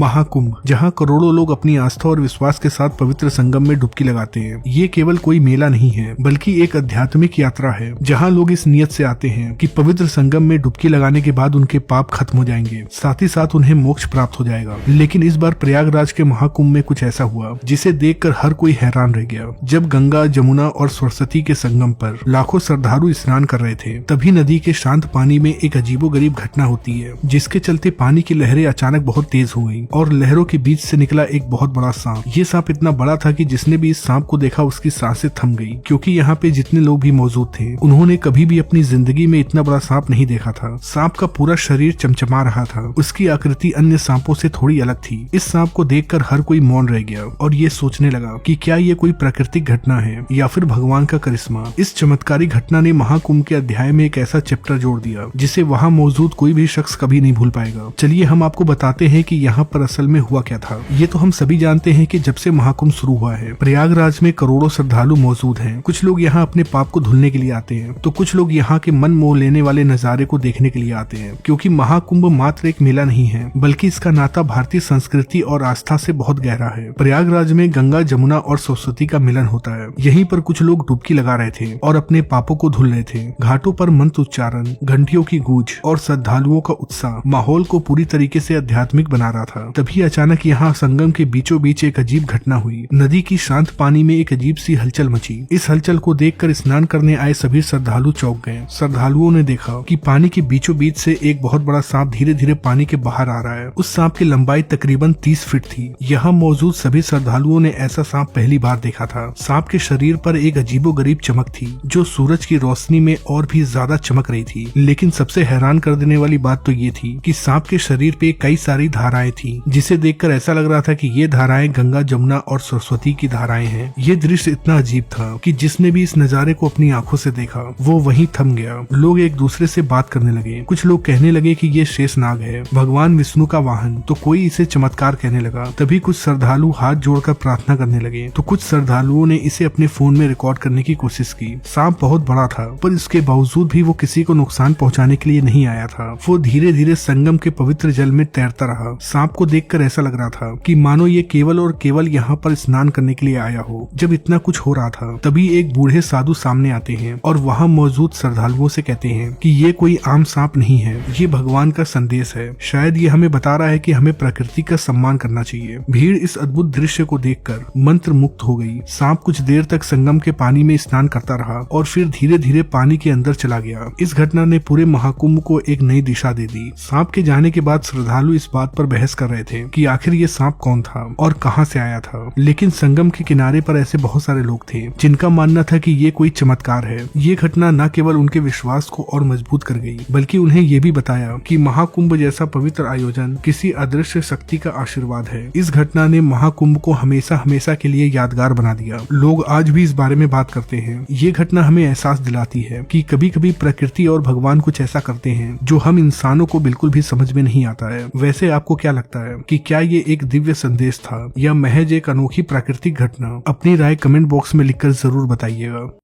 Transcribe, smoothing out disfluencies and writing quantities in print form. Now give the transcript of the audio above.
महाकुंभ, जहां करोड़ों लोग अपनी आस्था और विश्वास के साथ पवित्र संगम में डुबकी लगाते हैं। ये केवल कोई मेला नहीं है, बल्कि एक आध्यात्मिक यात्रा है, जहां लोग इस नियत से आते हैं कि पवित्र संगम में डुबकी लगाने के बाद उनके पाप खत्म हो जाएंगे, साथ ही साथ उन्हें मोक्ष प्राप्त हो जाएगा। लेकिन इस बार प्रयागराज के महाकुंभ में कुछ ऐसा हुआ जिसे देखकर हर कोई हैरान रह गया। जब गंगा, जमुना और सरस्वती के संगम पर लाखों श्रद्धालु स्नान कर रहे थे, तभी नदी के शांत पानी में एक अजीबोगरीब घटना होती है, जिसके चलते पानी की लहरें अचानक बहुत तेज हो गई और लहरों के बीच से निकला एक बहुत बड़ा सांप। ये सांप इतना बड़ा था कि जिसने भी इस सांप को देखा उसकी सांसें थम गई, क्योंकि यहाँ पे जितने लोग भी मौजूद थे उन्होंने कभी भी अपनी जिंदगी में इतना बड़ा सांप नहीं देखा था। सांप का पूरा शरीर चमचमा रहा था, उसकी आकृति अन्य सांपों से थोड़ी अलग थी। इस सांप को देखकर हर कोई मौन रह गया और ये सोचने लगा कि क्या ये कोई प्राकृतिक घटना है या फिर भगवान का करिश्मा। इस चमत्कारी घटना ने महाकुंभ के अध्याय में एक ऐसा चैप्टर जोड़ दिया जिसे वहाँ मौजूद कोई भी शख्स कभी नहीं भूल पाएगा। चलिए हम आपको बताते हैं कि यहाँ पर असल में हुआ क्या था। ये तो हम सभी जानते हैं कि जब से महाकुंभ शुरू हुआ है, प्रयागराज में करोड़ों श्रद्धालु मौजूद हैं। कुछ लोग यहाँ अपने पाप को धुलने के लिए आते हैं, तो कुछ लोग यहाँ के मन मोह लेने वाले नजारे को देखने के लिए आते हैं। क्योंकि महाकुंभ मात्र एक मेला नहीं है, बल्कि इसका नाता भारतीय संस्कृति और आस्था से बहुत गहरा है। प्रयागराज में गंगा, जमुना और सरस्वती का मिलन होता है। यहीं पर कुछ लोग डुबकी लगा रहे थे और अपने पापों को धुल रहे थे। घाटों पर मंत्र उच्चारण, घंटियों की गूंज और श्रद्धालुओं का उत्साह माहौल को पूरी तरीके से आध्यात्मिक बना रहा था। तभी अचानक यहाँ संगम के बीचों बीच एक अजीब घटना हुई। नदी की शांत पानी में एक अजीब सी हलचल मची। इस हलचल को देखकर स्नान करने आए सभी श्रद्धालु चौंक गए। श्रद्धालुओं ने देखा कि पानी के बीचों बीच से एक बहुत बड़ा सांप धीरे धीरे पानी के बाहर आ रहा है। उस सांप की लंबाई तकरीबन 30 फीट थी। यहाँ मौजूद सभी श्रद्धालुओं ने ऐसा सांप पहली बार देखा था। सांप के शरीर पर एक अजीबोगरीब चमक थी, जो सूरज की रोशनी में और भी ज्यादा चमक रही थी। लेकिन सबसे हैरान कर देने वाली बात तो ये थी कि सांप के शरीर पे कई सारी धाराएं थी, जिसे देखकर ऐसा लग रहा था कि ये धाराएं गंगा, जमुना और सरस्वती की धाराएं हैं। ये दृश्य इतना अजीब था कि जिसने भी इस नजारे को अपनी आंखों से देखा वो वहीं थम गया। लोग एक दूसरे से बात करने लगे। कुछ लोग कहने लगे कि ये शेषनाग है, भगवान विष्णु का वाहन, तो कोई इसे चमत्कार कहने लगा। तभी कुछ श्रद्धालु हाथ जोड़कर प्रार्थना करने लगे, तो कुछ श्रद्धालुओं ने इसे अपने फोन में रिकॉर्ड करने की कोशिश की। सांप बहुत बड़ा था, पर इसके बावजूद भी वो किसी को नुकसान पहुंचाने के लिए नहीं आया था। वो धीरे धीरे संगम के पवित्र जल में तैरता रहा। सांप को देखकर ऐसा लग रहा था कि मानो ये केवल और केवल यहाँ पर स्नान करने के लिए आया हो। जब इतना कुछ हो रहा था, तभी एक बूढ़े साधु सामने आते हैं और वहाँ मौजूद श्रद्धालुओं से कहते हैं कि ये कोई आम सांप नहीं है, ये भगवान का संदेश है। शायद ये हमें बता रहा है कि हमें प्रकृति का सम्मान करना चाहिए। भीड़ इस अद्भुत दृश्य को देखकर मंत्र मुक्त हो गई। सांप कुछ देर तक संगम के पानी में स्नान करता रहा और फिर धीरे धीरे पानी के अंदर चला गया। इस घटना ने पूरे महाकुंभ को एक नई दिशा दे दी। सांप के जाने के बाद श्रद्धालु इस बात पर बहस कर रहे थे कि आखिर ये सांप कौन था और कहां से आया था। लेकिन संगम के किनारे पर ऐसे बहुत सारे लोग थे जिनका मानना था कि ये कोई चमत्कार है। ये घटना न केवल उनके विश्वास को और मजबूत कर गई, बल्कि उन्हें ये भी बताया कि महाकुंभ जैसा पवित्र आयोजन किसी अदृश्य शक्ति का आशीर्वाद है। इस घटना ने महाकुंभ को हमेशा हमेशा के लिए यादगार बना दिया। लोग आज भी इस बारे में बात करते हैं। ये घटना हमें एहसास दिलाती है कि कभी कभी प्रकृति और भगवान कुछ ऐसा करते हैं जो हम इंसानों को बिल्कुल भी समझ में नहीं आता है। वैसे आपको क्या लगता है कि क्या ये एक दिव्य संदेश था या महज एक अनोखी प्राकृतिक घटना? अपनी राय कमेंट बॉक्स में लिखकर जरूर बताइएगा।